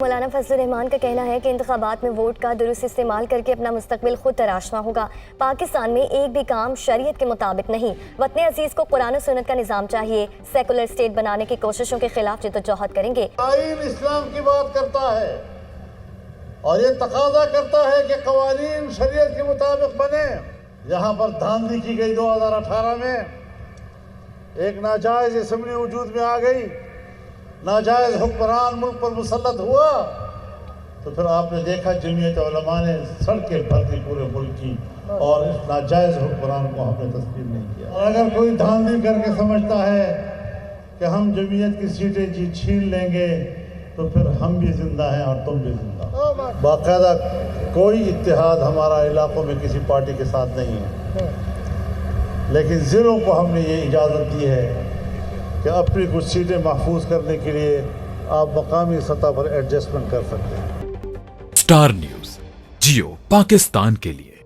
مولانا فضل الرحمان کا کہنا ہے کہ انتخابات میں ووٹ کا درست استعمال کر کے اپنا مستقبل خود تراشنا ہوگا۔ پاکستان میں ایک بھی کام شریعت کے مطابق نہیں۔ وطن عزیز کو قرآن و سنت کا نظام چاہیے۔ سیکولر اسٹیٹ بنانے کی کوششوں کے خلاف جدوجہد کریں گے۔ آئین اسلام کی بات کرتا ہے اور یہ تقاضا کرتا ہے کہ قوانین شریعت کے مطابق بنے۔ یہاں پر دھاندلی کی گئی 2018 میں، ایک ناجائز اسمبلی وجود میں آ گئی، ناجائز حکمران ملک پر مسلط ہوا، تو پھر آپ نے دیکھا جمعیت علماء نے سڑکیں بھر دی پورے ملک کی، اور اس ناجائز حکمران کو ہم نے تسلیم نہیں کیا۔ اور اگر کوئی دھاندلی کر کے سمجھتا ہے کہ ہم جمعیت کی سیٹیں چھین لیں گے تو پھر ہم بھی زندہ ہیں اور تم بھی زندہ۔ باقاعدہ کوئی اتحاد ہمارا علاقوں میں کسی پارٹی کے ساتھ نہیں ہے، لیکن ضلعوں کو ہم نے یہ اجازت دی ہے کہ اپنی کچھ سیٹیں محفوظ کرنے کے لیے آپ مقامی سطح پر ایڈجسٹمنٹ کر سکتے ہیں۔ اسٹار نیوز جیو پاکستان کے لیے